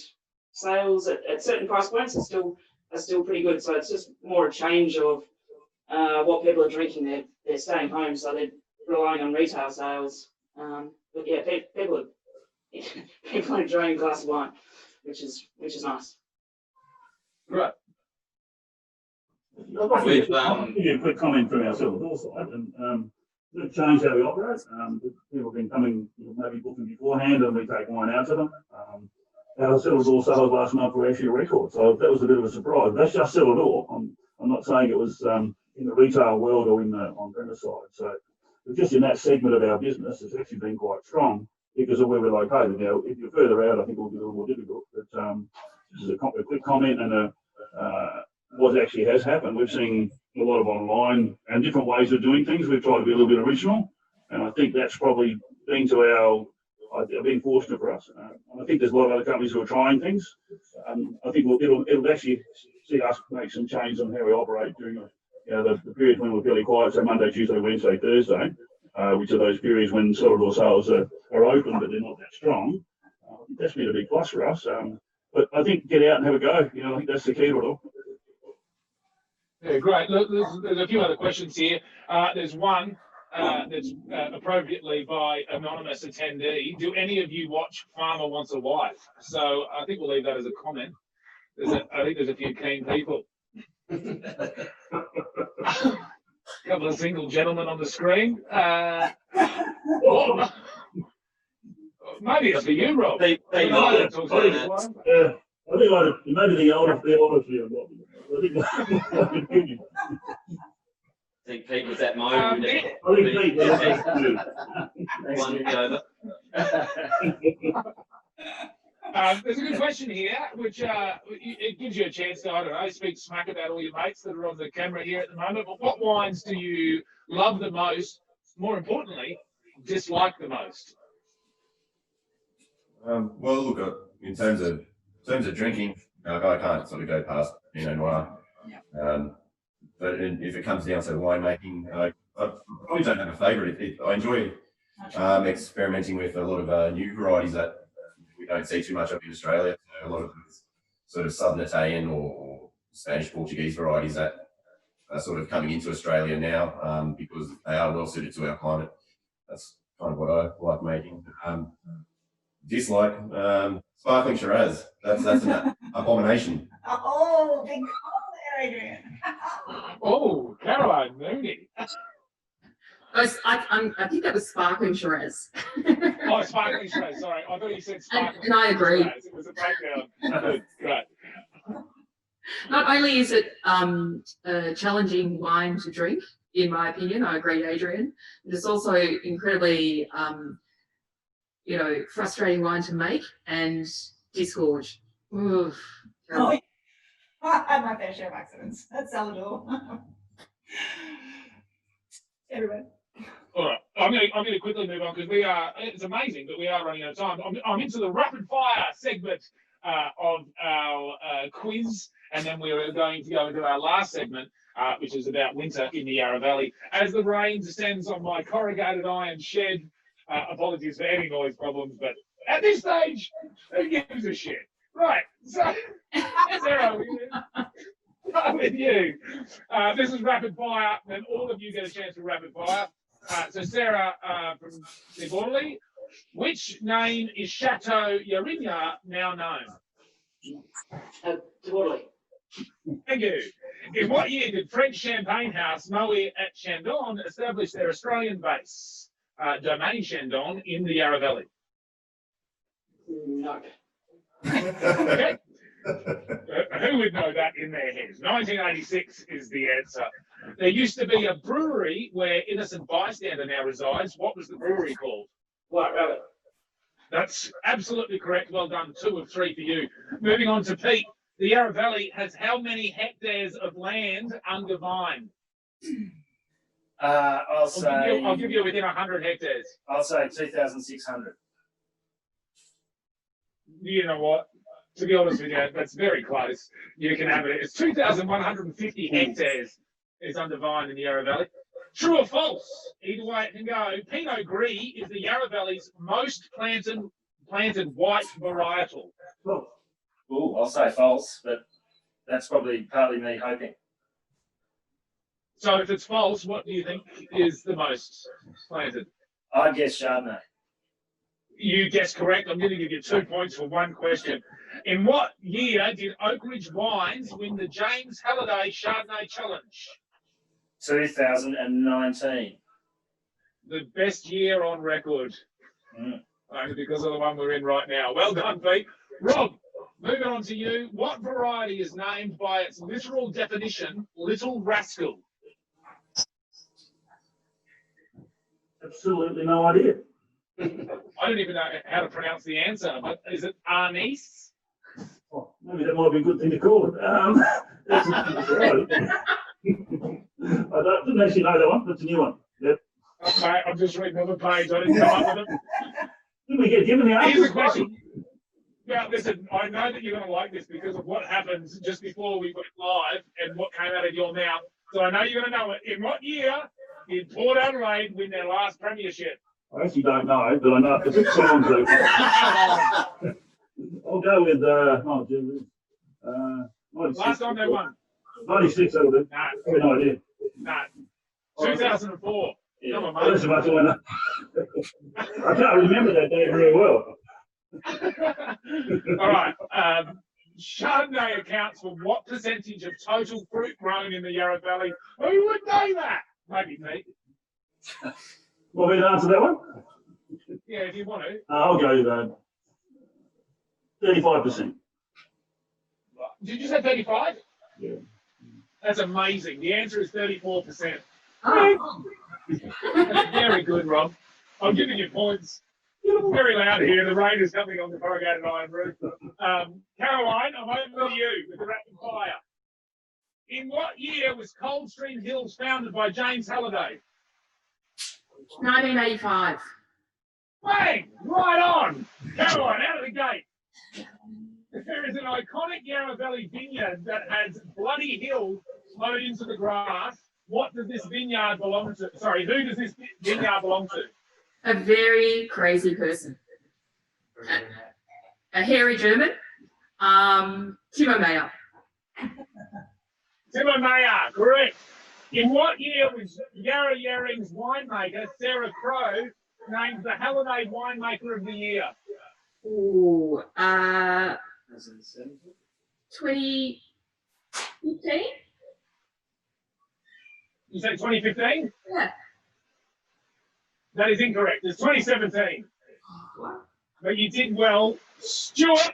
sales at certain price points are still pretty good. So it's just more a change of what people are drinking. They're staying home, so they're relying on retail sales. But yeah, people are enjoying a glass of wine, which is nice. Right. I'd like to give you a quick comment from our cellar door side, and we've changed how we operate. People have been coming, maybe booking beforehand, and we take wine out to them. Our cellar door sales last month were actually a record, so that was a bit of a surprise. That's just cellar door. I'm not saying it was in the retail world or in the on-premise side. So just in that segment of our business, it's actually been quite strong because of where we're located. Now, if you're further out, I think it will be a little more difficult. But this is a quick comment and what actually has happened. We've seen a lot of online and different ways of doing things. We've tried to be a little bit original, and I think that's probably been fortunate for us. And I think there's a lot of other companies who are trying things. I think it'll actually see us make some changes on how we operate during the period when we're fairly quiet, so Monday, Tuesday, Wednesday, Thursday, which are those periods when cellar door sales are open, but they're not that strong. I think that's been a big plus for us. But I think get out and have a go. I think that's the key to it all. Yeah, great. Look, there's a few other questions here. There's one that's appropriately by anonymous attendee. Do any of you watch Farmer Wants a Wife? So I think we'll leave that as a comment. I think there's a few keen people. A couple of single gentlemen on the screen. Maybe it's for you, Rob. I think maybe the older few. I think Pete was that moment. I think Pete. One over. There's a good question here, which it gives you a chance to, I don't know, speak smack about all your mates that are on the camera here at the moment. But what wines do you love the most? More importantly, dislike the most? Well, look, in terms of drinking, I can't sort of go past Pinot Noir. But if it comes down to winemaking, I probably don't have a favourite. I enjoy experimenting with a lot of new varieties that we don't see too much of in Australia. A lot of sort of Southern Italian or Spanish Portuguese varieties that are sort of coming into Australia now because they are well suited to our climate. That's kind of what I like making. Dislike sparkling Shiraz. That's an abomination. Oh, big call there, Adrian. Oh, Caroline Mooney. I think that was sparkling Shiraz. Oh, sparkling Shiraz. Sorry, I thought you said sparkling. And I agree. Shiraz. It was a breakdown. Good, great. Not only is it a challenging wine to drink, in my opinion, I agree, Adrian, but it's also incredibly, frustrating wine to make and disgorge. Oof. Oh, I had my fair share of accidents at Salvador. Everyone. All right, I'm going to quickly move on because it's amazing, but we are running out of time. I'm into the rapid fire segment of our quiz, and then we're going to go into our last segment, which is about winter in the Yarra Valley. As the rain descends on my corrugated iron shed, apologies for any noise problems, but at this stage, who gives a shit? Right, so Sarah, start with you. This is rapid fire, and all of you get a chance for rapid fire. So Sarah from the Borley, which name is Chateau Yarra now known? Totally. Thank you. In what year did French champagne house Moët at Chandon establish their Australian base, Domaine Chandon, in the Yarra Valley? No. Okay. Who would know that in their heads? 1986 is the answer. There used to be a brewery where Innocent Bystander now resides. What was the brewery called? White Rabbit. That's absolutely correct. Well done. 2 of 3 for you. Moving on to Pete. The Yarra Valley has how many hectares of land under vine? I'll give you within 100 hectares. I'll say 2,600. You know what? To be honest with you, that's very close. You can have it. It's 2,150 hectares is under vine in the Yarra Valley. True or false? Either way it can go. Pinot Gris is the Yarra Valley's most planted white varietal. Oh, I'll say false, but that's probably partly me hoping. So if it's false, what do you think is the most planted? I guess Chardonnay. You guessed correct. I'm going to give you 2 points for one question. In what year did Oak Ridge Wines win the James Halliday Chardonnay Challenge? 2019. The best year on record. Only because of the one we're in right now. Well done, Pete. Rob, moving on to you. What variety is named by its literal definition, Little Rascal? Absolutely no idea. I don't even know how to pronounce the answer, but is it Arnice? Oh, maybe that might be a good thing to call it. That's right. I didn't actually know that one. That's a new one. Yep. Okay, I'm just reading on the page. I didn't come up with it. Did we get given the answer? Here's the question. Now, listen, I know that you're going to like this because of what happens just before we went live and what came out of your mouth. So I know you're going to know it. In what year did Port Adelaide win their last premiership? I actually don't know, but I know the big songs though. I'll go with, 96. Last time they won? 96, that'll do. No, No idea. no. 2004. Yeah, Come on, well, that's mate. about all I know. I can't remember that day very well. All right. Chardonnay accounts for what percentage of total fruit grown in the Yarra Valley? Who would know that? Maybe me. Want me to answer that one? Yeah, if you want to. I'll go 35%. Did you say 35? Yeah. That's amazing. The answer is 34%. Oh, That's very good, Rob. I'm giving you points. It's very loud here. The rain is coming on the corrugated iron roof. Caroline, I'm over to you with the rapid fire. In what year was Coldstream Hills founded by James Halliday? 1985. Bang! Right on! Caroline, out of the gate. There is an iconic Yarra Valley vineyard that has bloody hills flowed into the grass. What does this vineyard belong to? Sorry, who does this vineyard belong to? A very crazy person. A hairy German. Timo Meyer. Timo Meyer, correct. In what year was Yarra Yering winemaker Sarah Crowe named the Halliday Winemaker of the Year? Ooh, 2015? You say 2015? Yeah. That is incorrect. It's 2017. What? But you did well. Stuart,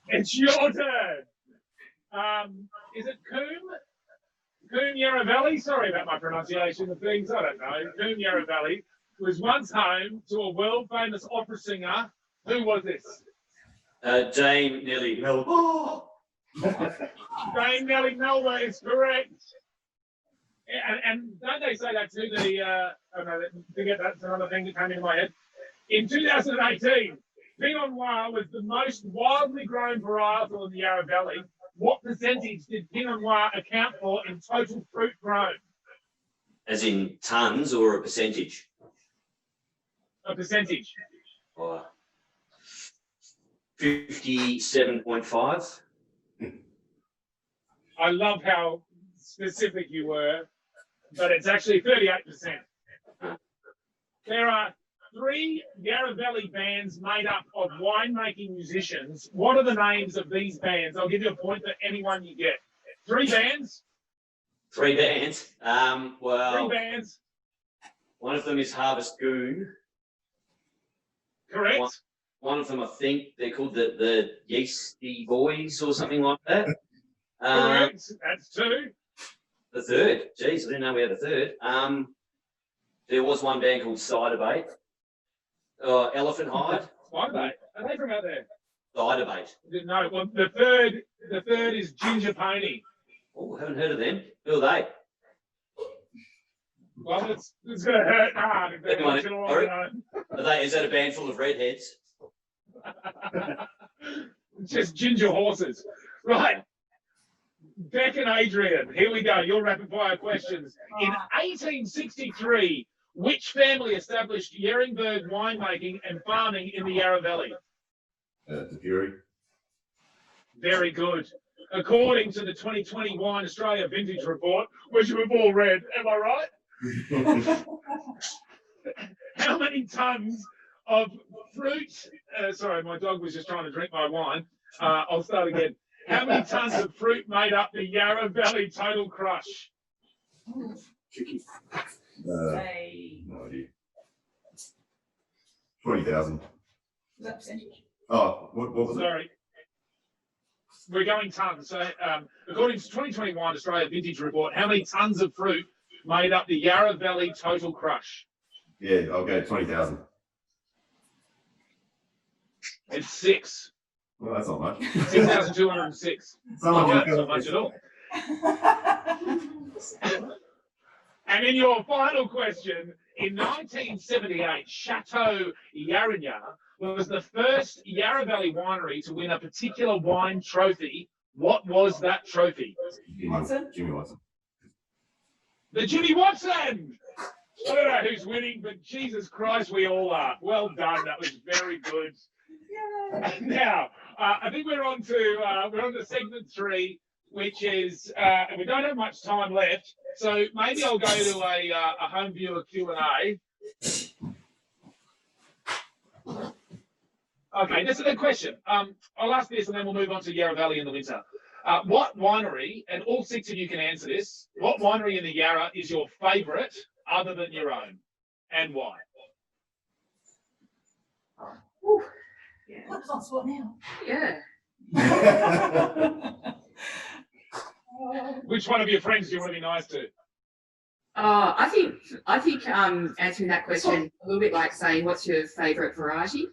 it's your turn. Is it Coombe? Coombe Yarra Valley? Sorry about my pronunciation of things. I don't know. Coombe Yarra Valley was once home to a world famous opera singer. Who was this? Dame Nellie Melba. Dame Nellie Melba is correct. And don't they say that to the, oh no, forget that's another thing that came into my head. In 2018, Pinot Noir was the most widely grown varietal in the Yarra Valley. What percentage did Pinot Noir account for in total fruit grown? As in tons or a percentage? A percentage. 57.5. I love how specific you were, but it's actually 38%. There are 3 Yarra Valley bands made up of winemaking musicians. What are the names of these bands? I'll give you a point for any one you get. 3 bands? 3 bands. Well, 3 bands. one of them is Harvest Goon. Correct. One of them, I think they're called the Yeasty Boys or something like that. Correct. That's 2. The third, geez, I didn't know we had a third. There was one band called Cider Bait. Elephant Hide. Cider Bait. Are they from out there? Cider Bait. No. Well, the third is Ginger Pony. Oh, haven't heard of them. Who are they? Well, it's going to hurt hard if they're watching all Sorry? alone. Is that a band full of redheads? Just ginger horses. Right. Beck and Adrian, here we go. Your rapid fire questions. In 1863, which family established Yeringberg winemaking and farming in the Yarra Valley? The Fury. Very good. According to the 2020 Wine Australia Vintage Report, which we've all read, am I right? How many tons of fruit? Sorry, my dog was just trying to drink my wine. I'll start again. How many tons of fruit made up the Yarra Valley total crush? Tricky. Say, No idea. 20,000. is that percentage? Oh, what was it? Sorry. We're going tons. So, according to 2020 Wine Australia Vintage Report, how many tons of fruit made up the Yarra Valley total crush? Yeah, I'll go 20,000. It's 6. Well, that's not much. 6,206. Someone That's not much at all. And in your final question, in 1978, Chateau Yarrinya was the first Yarra Valley winery to win a particular wine trophy. What was that trophy? Jimmy Watson. The Jimmy Watson! I don't know who's winning, but Jesus Christ, we all are. Well done. That was very good. Yay. Now, I think we're on to segment 3, which is, and we don't have much time left, so maybe I'll go to a home viewer Q&A. Okay, this is a question. I'll ask this and then we'll move on to Yarra Valley in the winter. What winery, and all 6 of you can answer this, what winery in the Yarra is your favourite other than your own, and why? Yeah. What's on spot now? Yeah. Which one of your friends do you want to be nice to? I think answering that question a little bit like saying what's your favourite variety.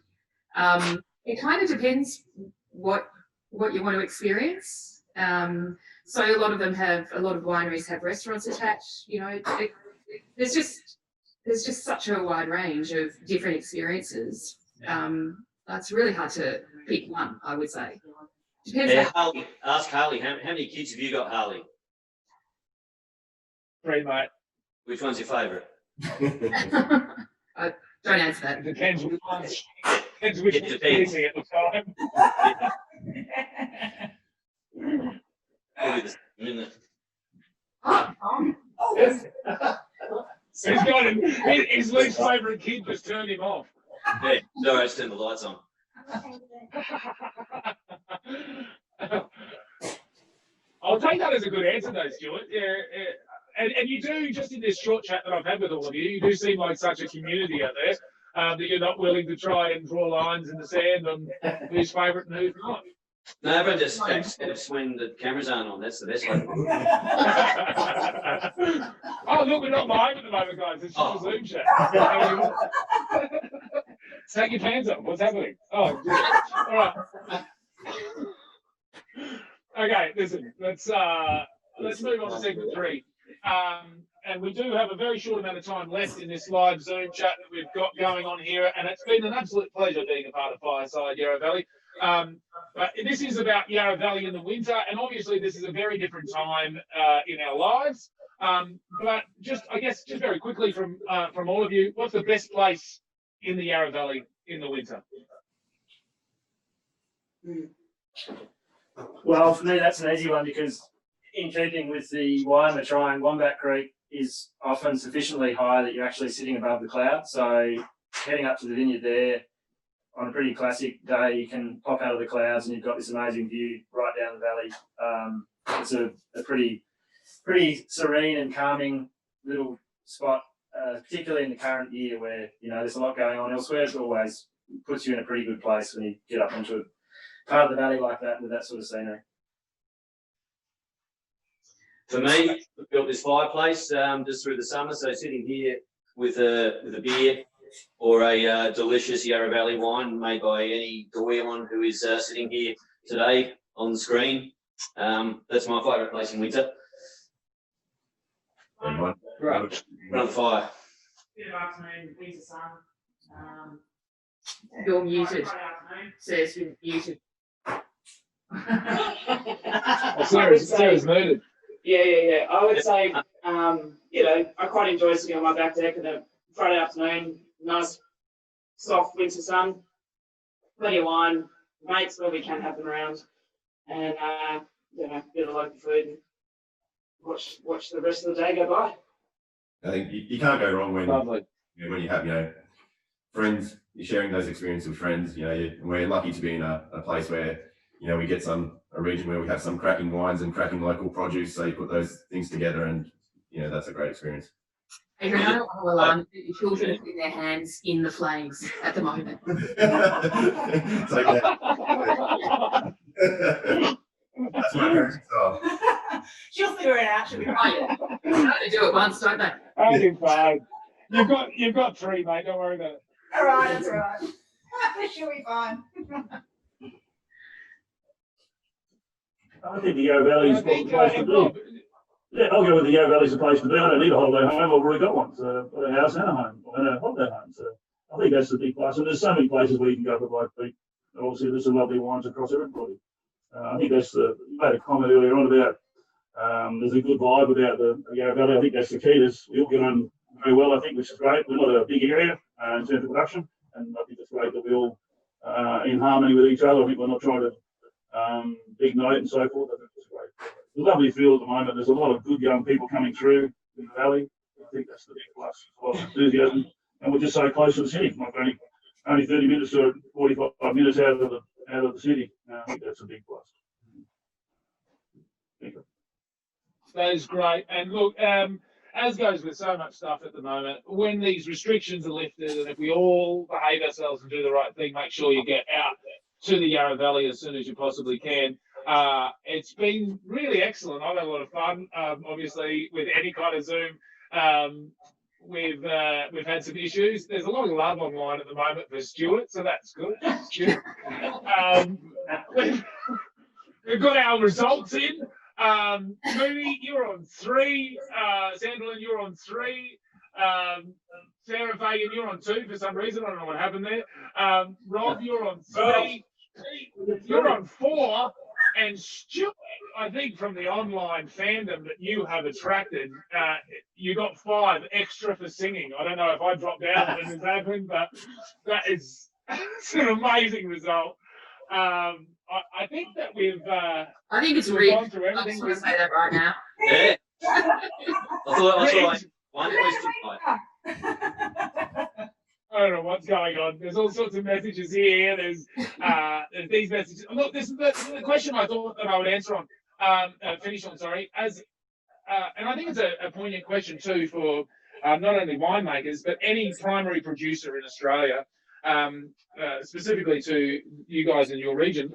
It kind of depends what you want to experience. So a lot of wineries have restaurants attached. You know, there's just such a wide range of different experiences. It's really hard to pick one, I would say. Depends. Yeah, Harley, ask Harley, how many kids have you got, Harley? 3, mate. Which one's your favourite? Don't answer that. It depends which one. Depends which one's busy at the time. Probably the same, isn't it? He's got him. His least favourite kid just turned him off. Yeah, sorry, I just turned the lights on. I'll take that as a good answer, though, Stuart. Yeah, and you do, just in this short chat that I've had with all of you, you do seem like such a community out there that you're not willing to try and draw lines in the sand on who's favourite and who's not. No, everyone just accepts when the cameras aren't on. That's the best way. Oh, look, we're not live at the moment, guys. It's just a Zoom chat. Take your pants off. What's happening? Oh, good. All right. Okay, listen. Let's move on to segment 3. And we do have a very short amount of time left in this live Zoom chat that we've got going on here, and it's been an absolute pleasure being a part of Fireside Yarra Valley. But this is about Yarra Valley in the winter, and obviously this is a very different time in our lives. But I guess very quickly from all of you, what's the best place in the Yarra Valley in the winter? Well, for me, that's an easy one because in keeping with the wine we're trying, Wombat Creek is often sufficiently high that you're actually sitting above the clouds. So heading up to the vineyard there on a pretty classic day, you can pop out of the clouds and you've got this amazing view right down the valley. It's a pretty serene and calming little spot, particularly in the current year where, you know, there's a lot going on elsewhere. It always puts you in a pretty good place when you get up into a part of the valley like that with that sort of scenery. For me, we built this fireplace just through the summer, so sitting here with a beer or a delicious Yarra Valley wine made by any Goyamon who is sitting here today on the screen. That's my favourite place in winter. Right. Right on the fire. Good afternoon, winter sun. You're muted. Says you're muted. Sarah's muted. Yeah. I would say, you know, I quite enjoy sitting on my back deck on a Friday afternoon, nice, soft winter sun, plenty of wine, mates where we can have them around, and you know, a bit of local food and watch the rest of the day go by. I think you can't go wrong when Lovely. when you have friends. You're sharing those experiences with friends. We're lucky to be in a place where we get a region where we have some cracking wines and cracking local produce. So you put those things together, and that's a great experience. Adrian, I don't want to alarm you, the children are putting their hands in the flames at the moment. It's okay. That's my parents' style. She'll figure it out. She'll be right. They only do it once, don't they? I do fine. You've got 3, mate. Don't worry about it. All right, that's all right. She'll be fine. I think the Yarra Valley is the place to be. Yeah, I'll go with the Yarra Valley's the place to be. I don't need a holiday home. I've already got one. So I've got a house and a home and a holiday home. So I think that's the big plus. And there's so many places where you can go for Black Peak. Obviously, there's some lovely wines across everybody. I think that's you made a comment earlier on about there's a good vibe about the Yarra Valley. I think that's the key. We all get on very well, I think, which is great. We're not a big area in terms of production, and I think it's great that we all in harmony with each other. I think we're not trying to ignite and so forth. I think it's great. It's a lovely feel at the moment. There's a lot of good young people coming through in the valley. I think that's the big plus. A lot of enthusiasm, and we're just so close to the city. Like only 30 minutes or 45 minutes out of the city. I think that's a big plus. Thank you. That is great. And look, as goes with so much stuff at the moment, when these restrictions are lifted and if we all behave ourselves and do the right thing, make sure you get out to the Yarra Valley as soon as you possibly can. It's been really excellent. I've had a lot of fun, obviously, with any kind of Zoom. We've had some issues. There's a lot of love online at the moment for Stuart, so that's good. Stuart. We've got our results in. Mooney, you're on 3. Sandalin, you're on 3. Sarah Fagan, you're on 2 for some reason. I don't know what happened there. Rob, you're on 3. You're on 4. And Stuart, I think from the online fandom that you have attracted, you got 5 extra for singing. I don't know if I dropped out when this happened, but it's an amazing result. I think that we've. I think it's we've rigged. gone through I everything. just want to say that right now. Yeah. I thought one question. I don't know what's going on. There's all sorts of messages here. There's these messages. Look, this is the question I thought that I would answer on. Finish on, sorry. And I think it's a poignant question too for not only winemakers but any primary producer in Australia, specifically to you guys in your region.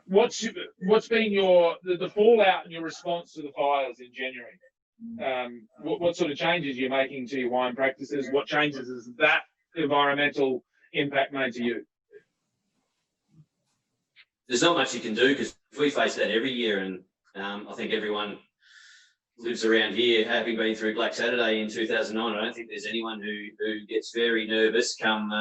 What's been the fallout and your response to the fires in January? What sort of changes you're making to your wine practices? What changes has that environmental impact made to you? There's not much you can do because we face that every year, and I think everyone lives around here, having been through Black Saturday in 2009. I don't think there's anyone who gets very nervous come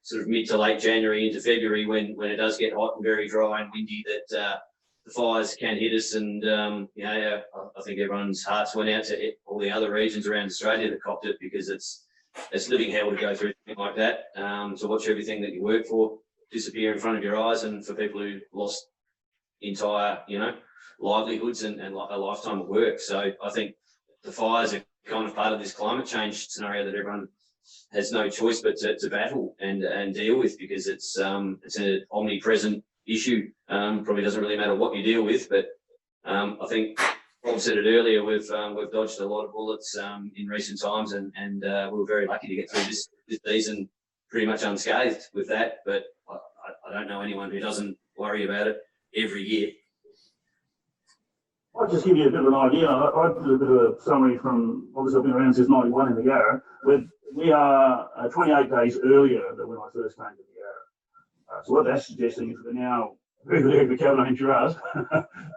sort of mid to late January into February when it does get hot and very dry and windy, that the fires can hit us. And I think everyone's hearts went out to all the other regions around Australia that copped it, because it's living hell to go through something like that, to watch everything that you work for disappear in front of your eyes, and for people who lost entire, livelihoods and a lifetime of work. So I think the fires are kind of part of this climate change scenario that everyone has no choice but to battle and deal with, because it's an omnipresent issue. Probably doesn't really matter what you deal with, but I think Rob said it earlier, we've dodged a lot of bullets in recent times, and we were very lucky to get through this season pretty much unscathed with that. But I don't know anyone who doesn't worry about it every year. I'll just give you a bit of an idea. I did a bit of a summary from, obviously I've been around since 91 in the Yarra. We are 28 days earlier than when I first came to the Yarra. So what that's suggesting is we're now very good area for Cabernet and Shiraz.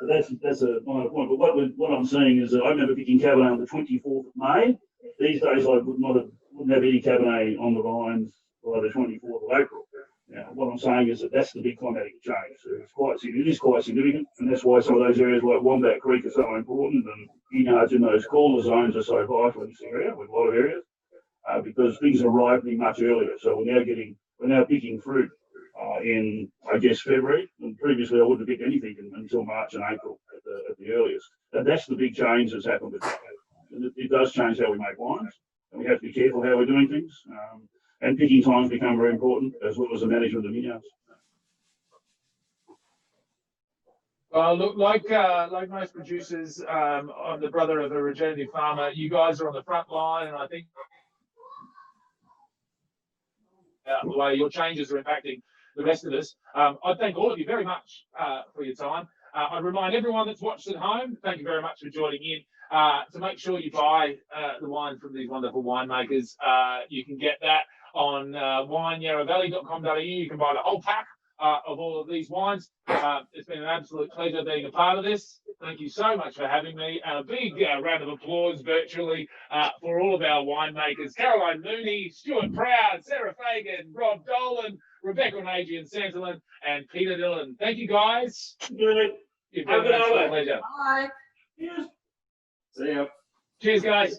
That's a minor point. But what I'm saying is that I remember picking Cabernet on the 24th of May. These days I wouldn't have any Cabernet on the vines by the 24th of April. Now, what I'm saying is that's the big climatic change. So it is quite significant, and that's why some of those areas like Wombat Creek are so important, and vineyards in those cooler zones are so vital in this area, with a lot of areas, because things are ripening much earlier. So we're now picking fruit in, I guess, February, and previously I wouldn't have picked anything until March and April at the earliest. And that's the big change that's happened with that. And it does change how we make wines, and we have to be careful how we're doing things. And picking times become very important, as well as the management of the vineyards. Well, look, like most producers, I'm the brother of a regenerative farmer. You guys are on the front line, and I think the way your changes are impacting the rest of us. I thank all of you very much for your time. I remind everyone that's watched at home, thank you very much for joining in. To make sure you buy the wine from these wonderful winemakers. You can get that on wineyarravalley.com.au. You can buy the whole pack of all of these wines. It's been an absolute pleasure being a part of this. Thank you so much for having me. A big round of applause virtually for all of our winemakers: Caroline Mooney, Stuart Proud, Sarah Fagan, Rob Dolan, Rebecca Nagy and Santalin, and Peter Dillon. Thank you, guys. Good. It's been Have a good an absolute night. pleasure. Bye. Cheers. See ya. Cheers, guys.